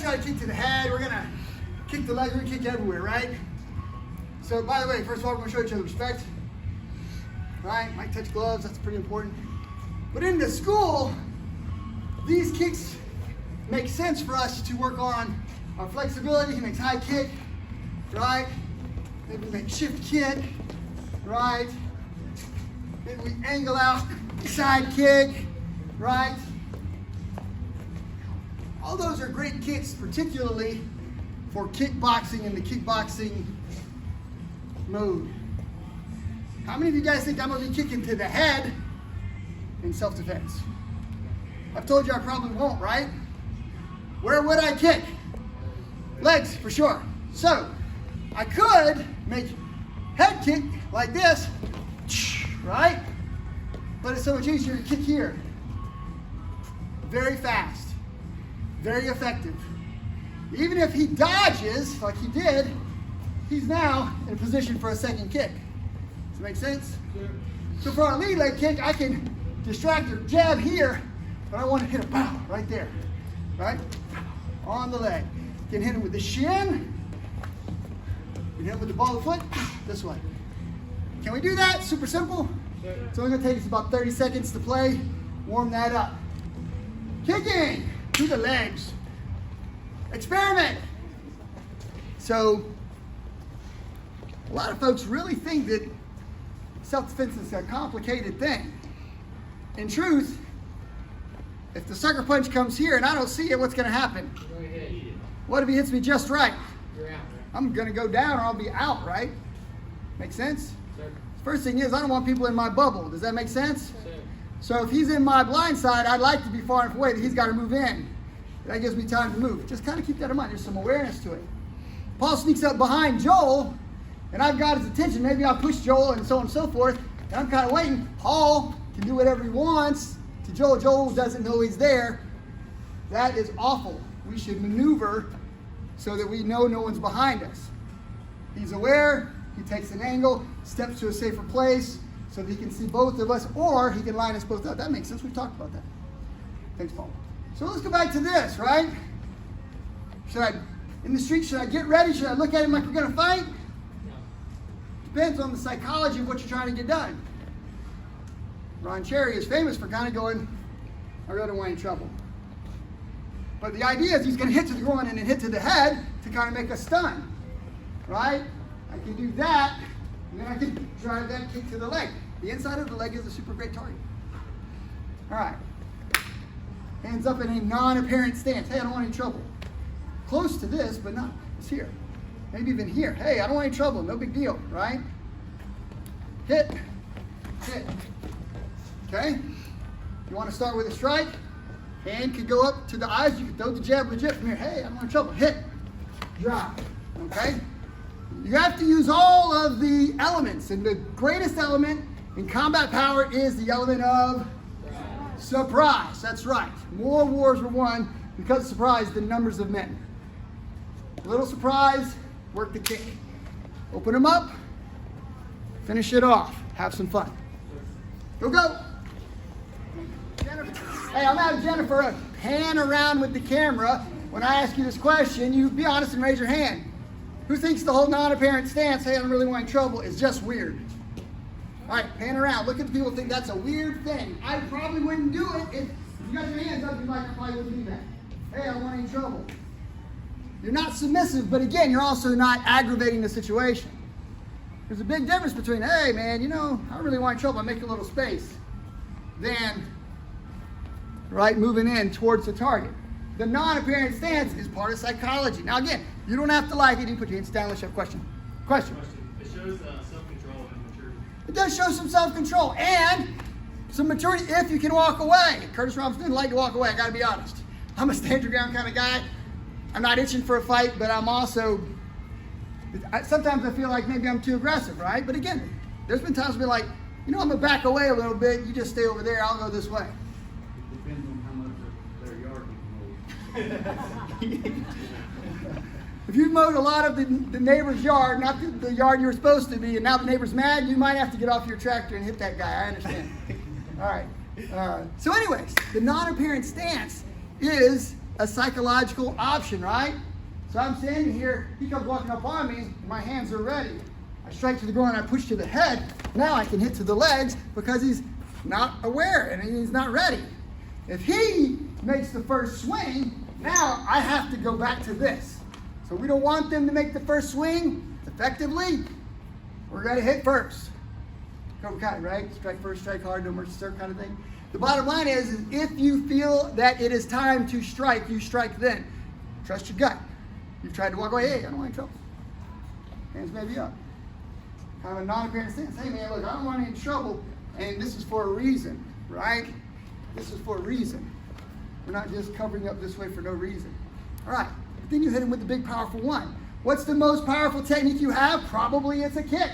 gonna try to kick to the head. We're gonna kick the legs. We're gonna kick everywhere, right? So, by the way, first of all, we're gonna show each other respect. Right? Might touch gloves. That's pretty important. But in the school, these kicks make sense for us to work on our flexibility. He makes high kick, right? Maybe we make shift kick, right? Maybe we angle out side kick, right? All those are great kicks, particularly for kickboxing and the kickboxing mode. How many of you guys think I'm going to be kicking to the head in self-defense? I've told you I probably won't, right? Where would I kick? Legs, for sure. So, I could make head kick like this, right? But it's so much easier to kick here. Very fast, very effective. Even if he dodges, like he did, he's now in a position for a second kick. Does that make sense? Sure. So for our lead leg kick, I can distract or jab here, but I want to hit a pow right there, right? On the leg. You can hit him with the shin. You can hit him with the ball of the foot, this way. Can we do that? Super simple. Sure. It's only going to take us about 30 seconds to play. Warm that up. Kicking to the legs. Experiment. So, a lot of folks really think that self-defense is a complicated thing. In truth, if the sucker punch comes here and I don't see it, what's going to happen? What if he hits me just right? You're out. I'm going to go down or I'll be out, right? Make sense? Sure. First thing is, I don't want people in my bubble. Does that make sense? Sure. So if he's in my blind side, I'd like to be far enough away that he's got to move in. That gives me time to move. Just kind of keep that in mind. There's some awareness to it. Paul sneaks up behind Joel, and I've got his attention. Maybe I'll push Joel and so on and so forth. And I'm kind of waiting. Paul can do whatever he wants to Joel. Joel doesn't know he's there. That is awful. We should maneuver so that we know no one's behind us. He's aware. He takes an angle, steps to a safer place so that he can see both of us, or he can line us both up. That makes sense. We've talked about that. Thanks, Paul. So let's go back to this, right? In the street, should I get ready? Should I look at him like we're going to fight? Depends on the psychology of what you're trying to get done. Ron Cherry is famous for kind of going, I really don't want any trouble. But the idea is he's going to hit to the groin and then hit to the head to kind of make us stun, right? I can do that, and then I can drive that kick to the leg. The inside of the leg is a super great target. All right. Hands up in a non-apparent stance. Hey, I don't want any trouble. Close to this, but not. It's here. Maybe even here. Hey, I don't want any trouble. No big deal, right? Hit. Hit. Okay? You want to start with a strike? Hand could go up to the eyes. You could throw the jab legit from here. Hey, I don't want trouble. Hit. Drop. Okay? You have to use all of the elements. And the greatest element in combat power is the element of surprise. That's right. More wars were won because of surprise than numbers of men. A little surprise, work the kick. Open them up, finish it off. Have some fun. Go, go. Jennifer. Hey, I'm out of Jennifer. Pan around with the camera. When I ask you this question, you be honest and raise your hand. Who thinks the whole non-apparent stance, hey, I don't really want any trouble, is just weird? All right, pan around. Look at the people who think that's a weird thing. I probably wouldn't do it if you got your hands up. You're like, I probably wouldn't do that. Hey, I don't want any trouble. You're not submissive, but again, you're also not aggravating the situation. There's a big difference between, hey, man, you know, I don't really want any trouble. I make a little space. Then, right, moving in towards the target. The non-apparent stance is part of psychology. Now, again, you don't have to like it. You can put your hands down unless you have a question. Question. It shows self-control and maturity. It does show some self-control and some maturity if you can walk away. Curtis Robinson didn't like to walk away, I gotta be honest. I'm a stand your ground kind of guy. I'm not itching for a fight, but I'm also, sometimes I feel like maybe I'm too aggressive, right? But again, there's been times where like, you know, I'm gonna back away a little bit, you just stay over there, I'll go this way. It depends on how much of their yard you can mow. If you mowed a lot of the neighbor's yard, not the yard you were supposed to be, and now the neighbor's mad, you might have to get off your tractor and hit that guy. I understand. All right. So anyways, the non-apparent stance is a psychological option, right? So I'm standing here, he comes walking up on me, and my hands are ready. I strike to the groin, I push to the head. Now I can hit to the legs because he's not aware and he's not ready. If he makes the first swing, now I have to go back to this. So we don't want them to make the first swing effectively. We're going to hit first. Cobra Kai, right? Strike first, strike hard, no mercy, sir kind of thing. The bottom line is if you feel that it is time to strike, you strike then. Trust your gut. You've tried to walk away, hey, I don't like trouble. Hands may be up. Kind of a non-apparent stance. Hey man, look, I don't want any trouble, and this is for a reason, right? This is for a reason. We're not just covering up this way for no reason. All right, but then you hit him with the big powerful one. What's the most powerful technique you have? Probably it's a kick.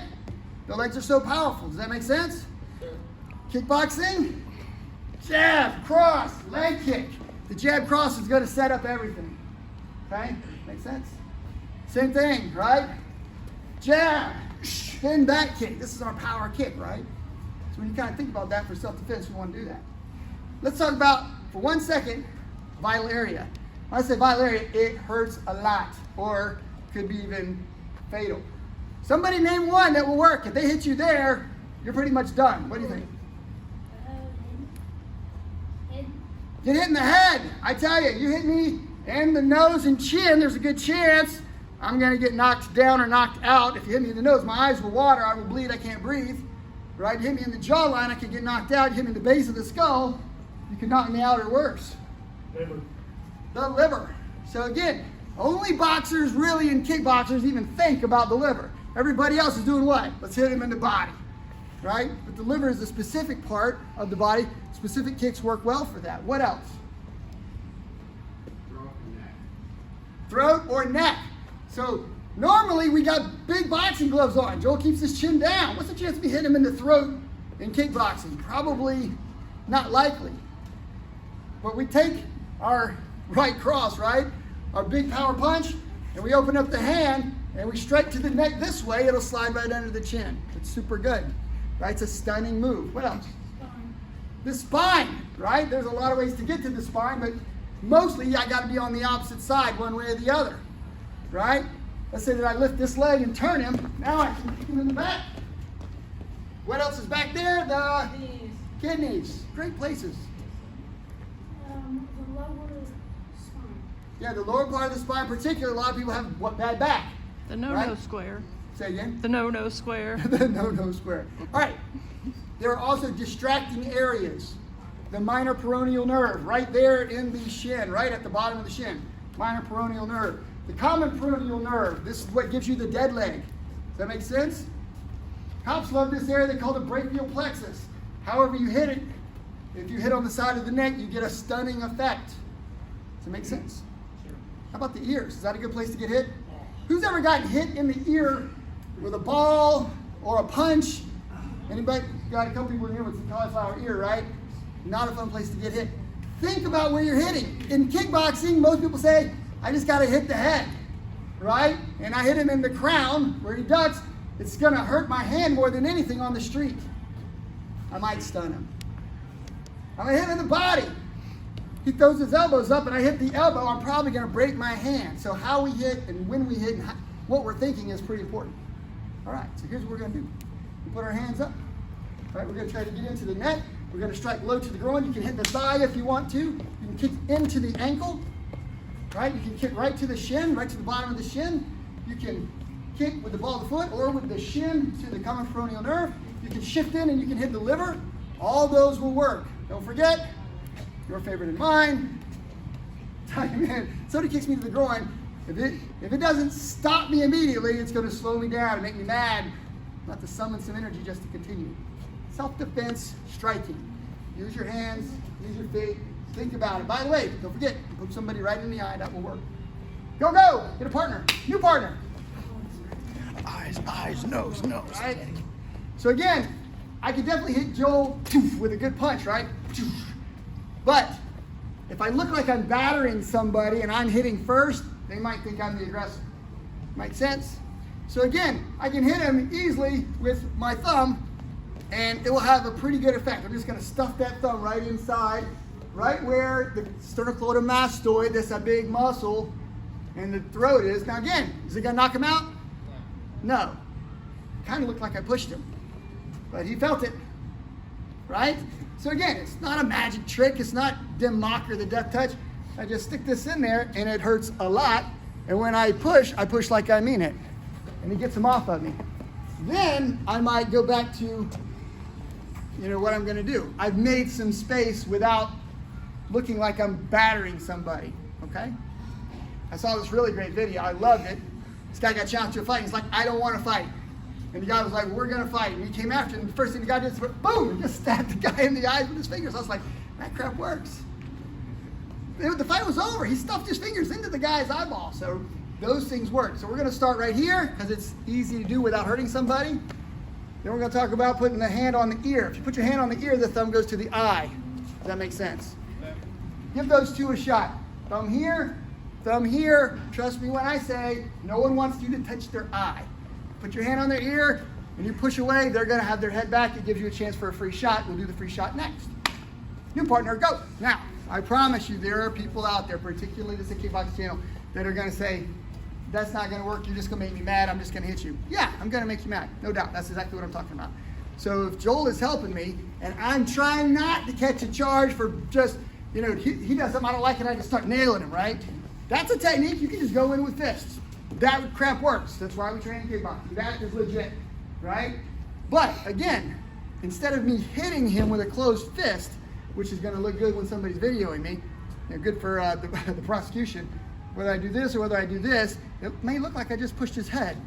The legs are so powerful. Does that make sense? Kickboxing, jab, cross, leg kick. The jab cross is going to set up everything. Okay? Make sense? Same thing, right? Jab, then back kick. This is our power kick, right? So when you kind of think about that for self-defense, we want to do that. Let's talk about, for 1 second, vital area. When I say vital area, it hurts a lot, or could be even fatal. Somebody name one that will work. If they hit you there, you're pretty much done. What do you think? Get hit in the head. I tell you, you hit me in the nose and chin, there's a good chance I'm going to get knocked down or knocked out. If you hit me in the nose, my eyes will water, I will bleed, I can't breathe. Right? You hit me in the jawline, I can get knocked out. You hit me in the base of the skull, you can knock me out or worse. Liver. The liver. So again, only boxers really and kickboxers even think about the liver. Everybody else is doing what? Let's hit him in the body. Right? But the liver is a specific part of the body. Specific kicks work well for that. What else? Throat or neck. So normally we got big boxing gloves on. Joel keeps his chin down. What's the chance we hit him in the throat in kickboxing? Probably not likely. But we take our right cross, right? Our big power punch, and we open up the hand and we strike to the neck this way, it'll slide right under the chin. It's super good. Right? It's a stunning move. What else? The spine, right? There's a lot of ways to get to the spine, but mostly I got to be on the opposite side one way or the other, right? Let's say that I lift this leg and turn him. Now I can kick him in the back. What else is back there? The kidneys. Great places. The lower spine. Yeah, the lower part of the spine in particular, a lot of people have bad back. The no-no right? square. Say again? The no-no square. The no-no square. All right. There are also distracting areas. The minor peroneal nerve, right there in the shin, right at the bottom of the shin. Minor peroneal nerve. The common peroneal nerve, this is what gives you the dead leg. Does that make sense? Cops love this area, they call it brachial plexus. However you hit it, if you hit on the side of the neck, you get a stunning effect. Does it make sense? How about the ears? Is that a good place to get hit? Who's ever gotten hit in the ear with a ball or a punch? Anybody? Got a couple people in here with the cauliflower ear, right? Not a fun place to get hit. Think about where you're hitting. In kickboxing, most people say, I just got to hit the head, right? And I hit him in the crown where he ducks. It's going to hurt my hand more than anything on the street. I might stun him. I'm going to hit him in the body. He throws his elbows up and I hit the elbow. I'm probably going to break my hand. So how we hit and when we hit and what we're thinking is pretty important. All right, so here's what we're going to do. We put our hands up. All right, we're going to try to get into the neck. We're going to strike low to the groin. You can hit the thigh if you want to. You can kick into the ankle. Right? You can kick right to the shin, right to the bottom of the shin. You can kick with the ball of the foot or with the shin to the common peroneal nerve. You can shift in and you can hit the liver. All those will work. Don't forget, your favorite and mine. Man, somebody kicks me to the groin. If it doesn't stop me immediately, it's going to slow me down and make me mad. I'll have to summon some energy just to continue. Self-defense, striking. Use your hands, use your feet. Think about it. By the way, don't forget, poke somebody right in the eye. That will work. Go, go. Get a partner. New partner. Eyes, nose. Right? So again, I could definitely hit Joel with a good punch, right? But if I look like I'm battering somebody and I'm hitting first, they might think I'm the aggressor. Make sense? So again, I can hit him easily with my thumb and it will have a pretty good effect. I'm just going to stuff that thumb right inside right where the sternocleidomastoid, that's a big muscle, and the throat is. Now again, is it gonna knock him out? No. Kind of looked like I pushed him, but he felt it, right? So again, it's not a magic trick. It's not Dim Mocker, the death touch. I just stick this in there and it hurts a lot. And when I push like I mean it. And he gets him off of me. Then I might go back to, what I'm gonna do. I've made some space without looking like I'm battering somebody, okay? I saw this really great video. I loved it. This guy got challenged to a fight. He's like, I don't want to fight. And the guy was like, we're going to fight. And he came after him. The first thing the guy did was, boom, and just stabbed the guy in the eyes with his fingers. I was like, that crap works. The fight was over. He stuffed his fingers into the guy's eyeball. So those things work. So we're going to start right here because it's easy to do without hurting somebody. Then we're going to talk about putting the hand on the ear. If you put your hand on the ear, the thumb goes to the eye. Does that make sense? Give those two a shot. Thumb here. Trust me when I say no one wants you to touch their eye. Put your hand on their ear and you push away, they're going to have their head back. It gives you a chance for a free shot. We'll do the free shot next. New partner, go. Now, I promise you there are people out there, particularly this Kickboxing channel, that are going to say, that's not going to work. You're just going to make me mad. I'm just going to hit you. Yeah, I'm going to make you mad. No doubt. That's exactly what I'm talking about. So if Joel is helping me and I'm trying not to catch a charge for just, he does something I don't like and I just start nailing him, right? That's a technique. You can just go in with fists. That crap works. That's why we train kickboxing. That is legit, right? But again, instead of me hitting him with a closed fist, which is going to look good when somebody's videoing me, good for the prosecution, whether I do this or whether I do this, it may look like I just pushed his head.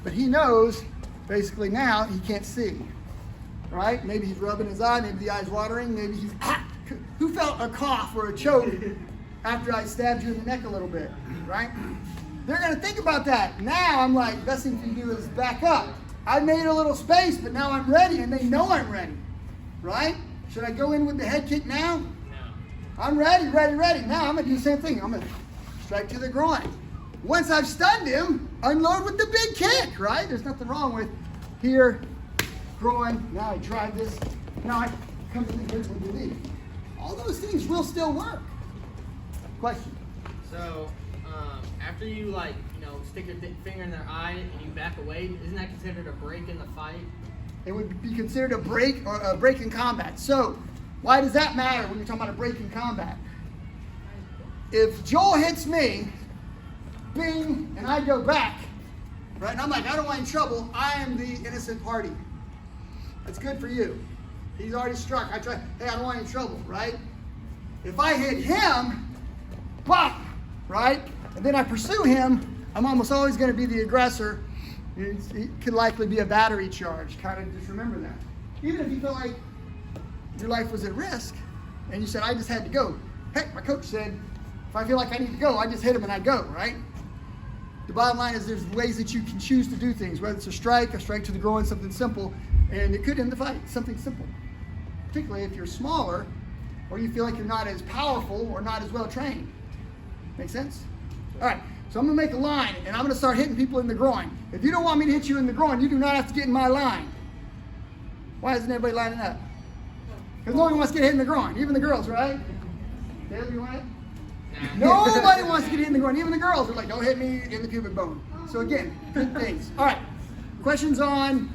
But he knows, basically now, he can't see, right? Maybe he's rubbing his eye, maybe the eye's watering, maybe he's, who felt a cough or a choke after I stabbed you in the neck a little bit, right? They're gonna think about that. Now I'm like, best thing you can do is back up. I made a little space, but now I'm ready and they know I'm ready, right? Should I go in with the head kick now? No. I'm ready. Now I'm gonna do the same thing. I'm gonna strike to the groin. Once I've stunned him, unload with the big kick, right? There's nothing wrong with here, groin, now I drive this, now I come to the grip and relief. All those things will still work. Question? So, after you stick your finger in their eye and you back away, isn't that considered a break in the fight? It would be considered a break or a break in combat. So, why does that matter when you're talking about a break in combat? If Joel hits me, bing, and I go back, right? And I'm like, I don't want any trouble. I am the innocent party. That's good for you. He's already struck. I don't want any trouble, right? If I hit him, pop, right? And then I pursue him, I'm almost always going to be the aggressor. It could likely be a battery charge. Kind of just remember that. Even if you felt like your life was at risk and you said, I just had to go. Heck, my coach said, if I feel like I need to go, I just hit him and I go, right? The bottom line is there's ways that you can choose to do things, whether it's a strike to the groin, something simple, and it could end the fight, something simple. Particularly if you're smaller or you feel like you're not as powerful or not as well trained. Make sense? All right, so I'm gonna make a line and I'm gonna start hitting people in the groin. If you don't want me to hit you in the groin, you do not have to get in my line. Why isn't everybody lining up? Because nobody wants to get hit in the groin, even the girls, right? Dale, you want it? Nobody wants to get hit in the groin, even the girls are like, don't hit me in the pubic bone. So again, good things. All right, questions on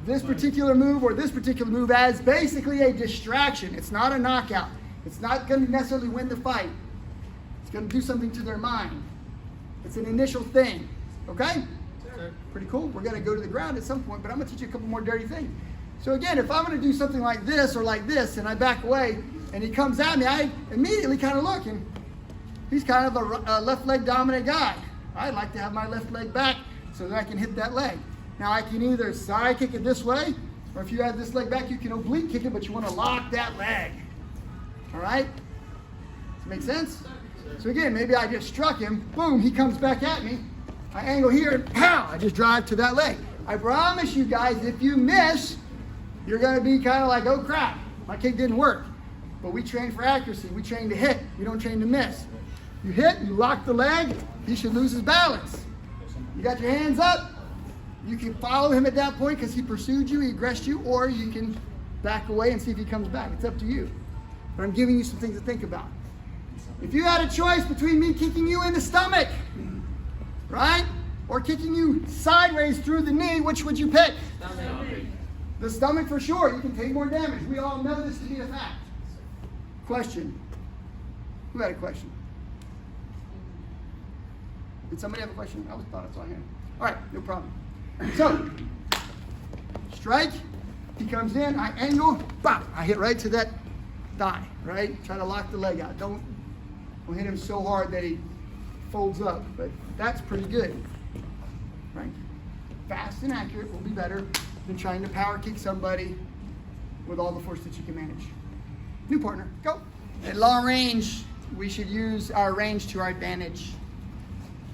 this particular move or this particular move as basically a distraction. It's not a knockout. It's not going to necessarily win the fight. It's going to do something to their mind. It's an initial thing. Okay? Sure. Pretty cool. We're going to go to the ground at some point, but I'm going to teach you a couple more dirty things. So again, if I'm going to do something like this or like this and I back away and he comes at me, I immediately kind of look and he's kind of a left leg dominant guy. I'd like to have my left leg back so that I can hit that leg. Now I can either side kick it this way, or if you have this leg back, you can oblique kick it, but you want to lock that leg. All right? Does it make sense? So again, maybe I just struck him, boom, he comes back at me. I angle here and pow, I just drive to that leg. I promise you guys, if you miss, you're going to be kind of like, oh crap, my kick didn't work. But we train for accuracy. We train to hit. We don't train to miss. You hit, you lock the leg, he should lose his balance. You got your hands up. You can follow him at that point because he pursued you, he aggressed you, or you can back away and see if he comes back. It's up to you. But I'm giving you some things to think about. If you had a choice between me kicking you in the stomach, right, or kicking you sideways through the knee, which would you pick? The stomach for sure. You can take more damage. We all know this to be a fact. Question. Who had a question? Did somebody have a question? I thought I saw him. All right, no problem. So, strike. He comes in. I angle. Bop. I hit right to that thigh. Right. Try to lock the leg out. Don't hit him so hard that he folds up. But that's pretty good. Right. Fast and accurate will be better than trying to power kick somebody with all the force that you can manage. New partner, go. At long range, we should use our range to our advantage.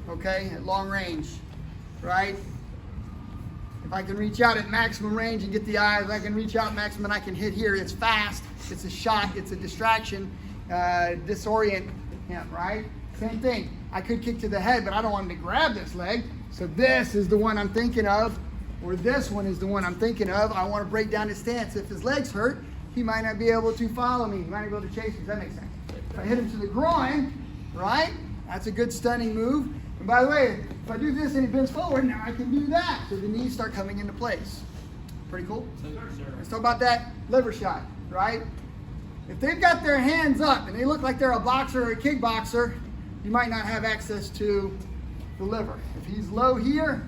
Okay, at long range, right? If I can reach out at maximum range and get the eyes, if I can reach out maximum and I can hit here, it's fast, it's a shot, it's a distraction, disorient him, right? Same thing. I could kick to the head, but I don't want him to grab this leg. So this is the one I'm thinking of, or this one is the one I'm thinking of. I want to break down his stance. If his legs hurt, he might not be able to follow me. He might not be able to chase me. Does that make sense? If I hit him to the groin, right? That's a good stunning move. And by the way, if I do this and he bends forward, now I can do that. So the knees start coming into place. Pretty cool? Let's talk about that liver shot, right? If they've got their hands up and they look like they're a boxer or a kickboxer, you might not have access to the liver. If he's low here,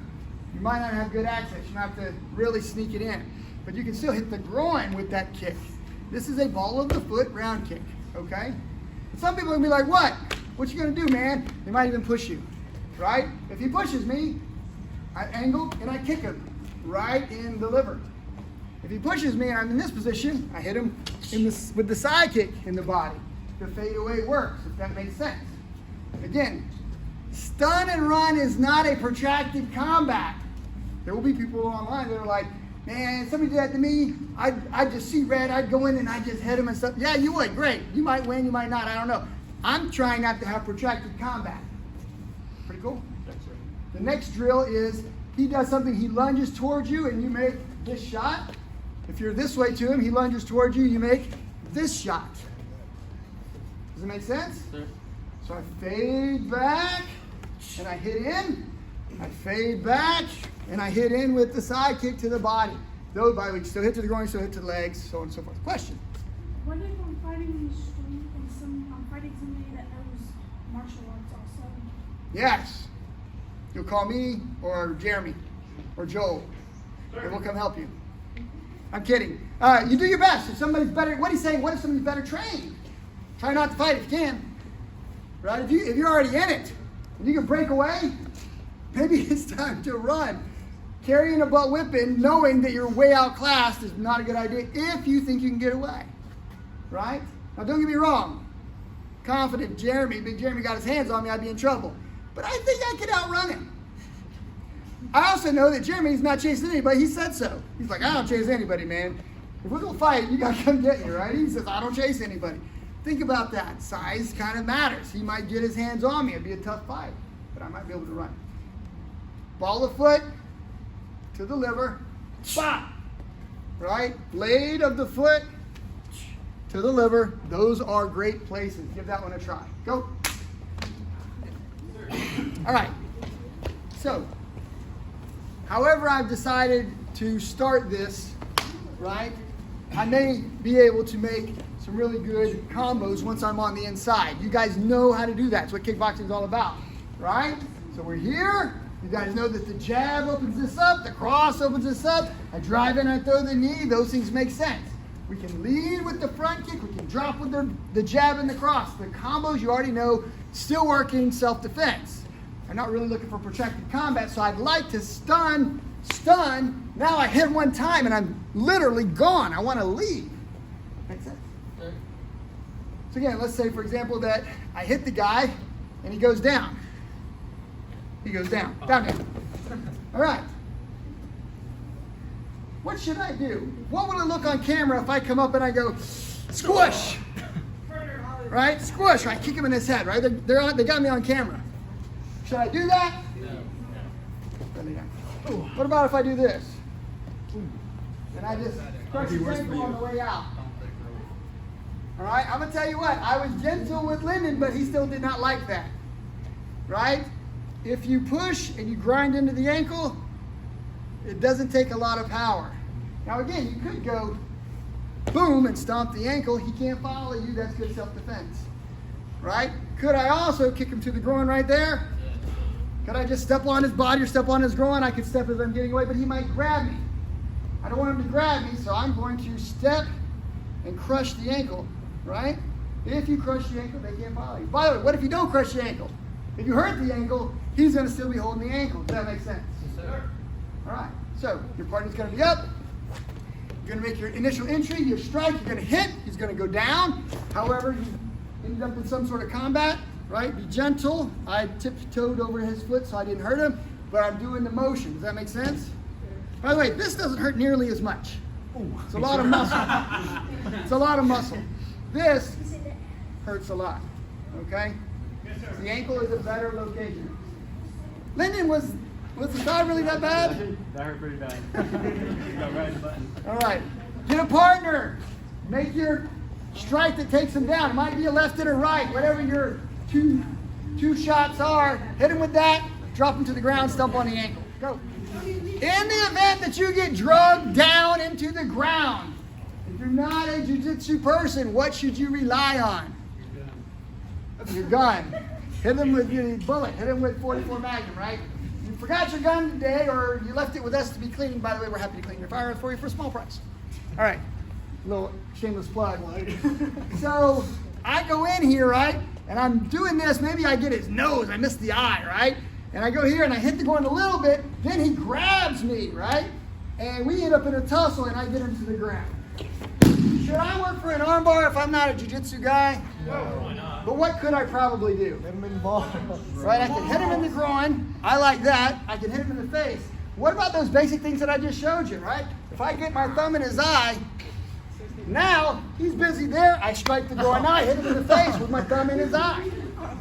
you might not have good access. You might have to really sneak it in. But you can still hit the groin with that kick. This is a ball of the foot round kick, okay? And some people will be like, what? What you gonna do, man? They might even push you, right? If he pushes me, I angle and I kick him right in the liver. If he pushes me and I'm in this position, I hit him with the side kick in the body. The fadeaway works, if that makes sense. Again, stun and run is not a protracted combat. There will be people online that are like, man, somebody did that to me, I'd just see red, I'd go in and I'd just hit him and stuff. Yeah, you would, great. You might win, you might not, I don't know. I'm trying not to have protracted combat. Pretty cool? The next drill is he does something, he lunges towards you and you make this shot. If you're this way to him, he lunges towards you, you make this shot. Does it make sense? Sure. So I fade back and I hit in. I fade back and I hit in with the side kick to the body. Those by the way, still hit to the groin, still hit to the legs, so on and so forth. Question? What if I'm fighting the street and I'm fighting somebody that knows martial arts also? Yes. You'll call me or Jeremy or Joel and we'll come help you. I'm kidding. You do your best. If somebody's better, what he's saying, what if somebody's better trained? Try not to fight if you can. Right? If you're already in it and you can break away, maybe it's time to run. Carrying a butt whipping, knowing that you're way outclassed is not a good idea if you think you can get away. Right? Now don't get me wrong. Confident Big Jeremy got his hands on me, I'd be in trouble. But I think I could outrun him. I also know that Jeremy's not chasing anybody. He said so. He's like, I don't chase anybody, man. If we're going to fight, you got to come get me, right? He says, I don't chase anybody. Think about that. Size kind of matters. He might get his hands on me. It'd be a tough fight, but I might be able to run. Ball of foot to the liver. Bop! Right? Blade of the foot to the liver. Those are great places. Give that one a try. Go. All right. So, however I've decided to start this, right, I may be able to make some really good combos once I'm on the inside. You guys know how to do that. That's what kickboxing is all about, right? So we're here. You guys know that the jab opens this up, the cross opens this up. I drive in, I throw the knee. Those things make sense. We can lead with the front kick. We can drop with the jab and the cross. The combos you already know, still working, self-defense. I'm not really looking for protracted combat, so I'd like to stun. Now I hit one time and I'm literally gone. I want to leave. Make sense? Sure. So again, let's say, for example, that I hit the guy and he goes down. He goes down. Down. All right. What should I do? What would it look on camera if I come up and I go, squish? Right? Squish. Right? Kick him in his head, right? They got me on camera. Should I do that? No. What about if I do this? And I just crush his ankle on the way out. All right, I'm going to tell you what. I was gentle with Lyndon, but he still did not like that. Right? If you push and you grind into the ankle, it doesn't take a lot of power. Now again, you could go boom and stomp the ankle. He can't follow you. That's good self-defense. Right? Could I also kick him to the groin right there? Could I just step on his body or step on his groin? I could step as I'm getting away, but he might grab me. I don't want him to grab me, so I'm going to step and crush the ankle. Right? If you crush the ankle, they can't follow you. By the way, what if you don't crush the ankle? If you hurt the ankle, he's going to still be holding the ankle. Does that make sense? Yes, sir. All right. So your partner's going to be up. You're going to make your initial entry, your strike. You're going to hit. He's going to go down. However, you ended up in some sort of combat. Right? Be gentle. I tiptoed over his foot so I didn't hurt him, but I'm doing the motion. Does that make sense? By the way, this doesn't hurt nearly as much. It's a lot of muscle. It's a lot of muscle. This hurts a lot. Okay? The ankle is a better location. Lyndon, was the thigh really that bad? That hurt pretty bad. Got right in the button. All right. Get a partner. Make your strike that takes him down. It might be a left and a right. Whatever your two shots are, hit him with that, drop him to the ground, stump on the ankle. Go. In the event that you get drugged down into the ground, if you're not a jiu-jitsu person, what should you rely on? Your gun. Hit him with your bullet. Hit him with 44 Magnum, right? You forgot your gun today, or you left it with us to be cleaned. By the way, we're happy to clean your firearms for you for a small price. All right. Little shameless plug. So I go in here, right? And I'm doing this. Maybe I get his nose. I miss the eye, right? And I go here and I hit the groin a little bit. Then he grabs me, right? And we end up in a tussle and I get him to the ground. Should I work for an armbar if I'm not a jiu-jitsu guy? No, why not? But what could I probably do? Hit him in the ball. Right, I can hit him in the groin. I like that. I can hit him in the face. What about those basic things that I just showed you, right? If I get my thumb in his eye, now he's busy there. I strike the groin. Now I hit him in the face with my thumb in his eye.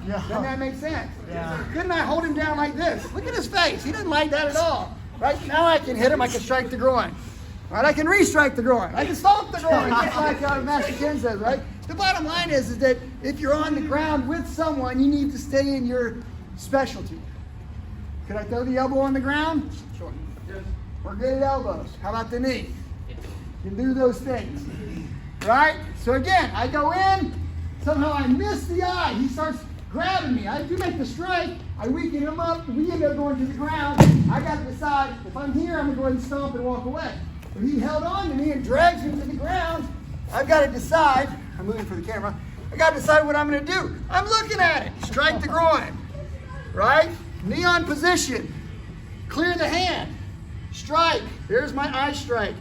Doesn't that make sense? Yeah. Couldn't I hold him down like this? Look at his face. He doesn't like that at all. Right, now I can hit him. I can strike the groin. Right, I can re-strike the groin. I can stomp the groin, just like Master Ken says, right? The bottom line is that if you're on the ground with someone, you need to stay in your specialty. Could I throw the elbow on the ground? Sure. Yes. We're good at elbows. How about the knee? You can do those things. Right? So again, I go in, somehow I miss the eye. He starts grabbing me. I do make the strike. I weaken him up. We end up going to the ground. I got to decide, if I'm here, I'm going to go ahead and stomp and walk away. But he held on to me and drags me to the ground. I've got to decide. I'm moving for the camera. I got to decide what I'm going to do. I'm looking at it. Strike the groin. Right? Knee on position. Clear the hand. Strike. There's my eye strike.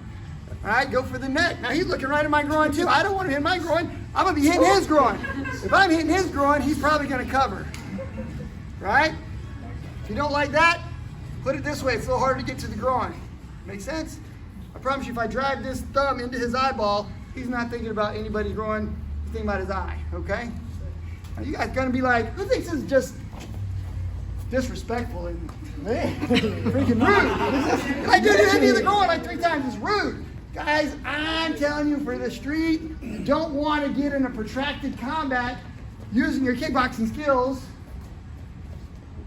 All right, go for the neck. Now he's looking right at my groin too. I don't want to hit my groin. I'm going to be hitting his groin. If I'm hitting his groin, he's probably going to cover. Right? If you don't like that, put it this way. It's a little harder to get to the groin. Make sense? I promise you, if I drive this thumb into his eyeball, he's not thinking about anybody's groin. He's thinking about his eye. Okay? Now you guys going to be like, who thinks this is just disrespectful and freaking rude? If I do hit you in the groin like 3 times, it's rude. Guys, I'm telling you, for the street, you don't want to get in a protracted combat using your kickboxing skills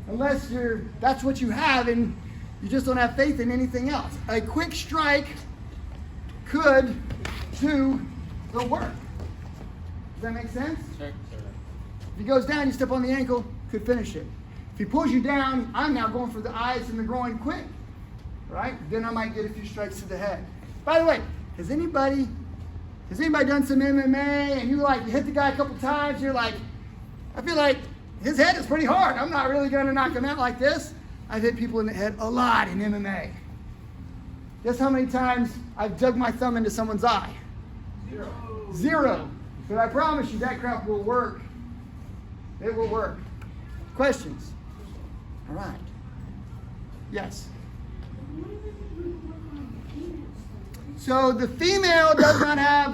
unless that's what you have and you just don't have faith in anything else. A quick strike could do the work. Does that make sense? Sure. If he goes down, you step on the ankle, could finish it. If he pulls you down, I'm now going for the eyes and the groin quick. Right? Then I might get a few strikes to the head. By the way, has anybody done some MMA and you hit the guy a couple times, you're like, I feel like his head is pretty hard. I'm not really going to knock him out like this. I've hit people in the head a lot in MMA. Guess how many times I've dug my thumb into someone's eye? 0. But I promise you that crap will work. It will work. Questions? All right. Yes. So the female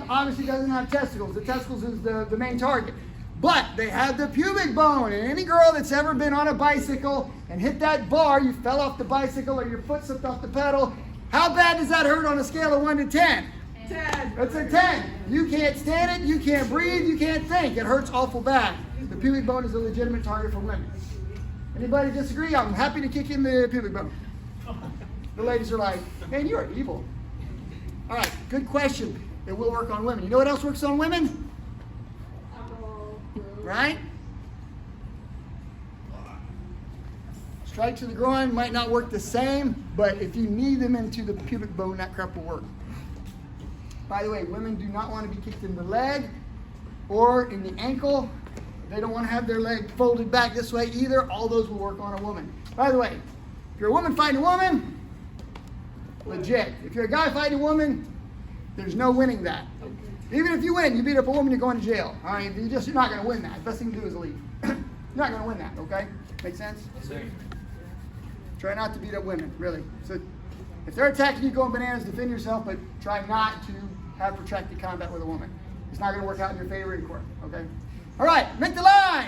obviously doesn't have testicles. The testicles is the main target. But they have the pubic bone. And any girl that's ever been on a bicycle and hit that bar, you fell off the bicycle or your foot slipped off the pedal, how bad does that hurt on a scale of 1 to 10? That's a 10. You can't stand it, you can't breathe, you can't think. It hurts awful bad. The pubic bone is a legitimate target for women. Anybody disagree? I'm happy to kick in the pubic bone. The ladies are like, man, you're evil. All right, good question. It will work on women. You know what else works on women? Right? Strike to the groin might not work the same, but if you knee them into the pubic bone, that crap will work. By the way, women do not want to be kicked in the leg or in the ankle. They don't want to have their leg folded back this way either. All those will work on a woman. By the way, if you're a woman fighting a woman, legit. If you're a guy fighting a woman, there's no winning that. Even if you win, you beat up a woman, you're going to jail. All right, you're not going to win that. Best thing to do is leave. You're not going to win that, okay? Make sense? Yes, sir. Try not to beat up women, really. So if they're attacking you, going bananas, defend yourself, but try not to have protracted combat with a woman. It's not going to work out in your favor in court, okay? All right, make the line!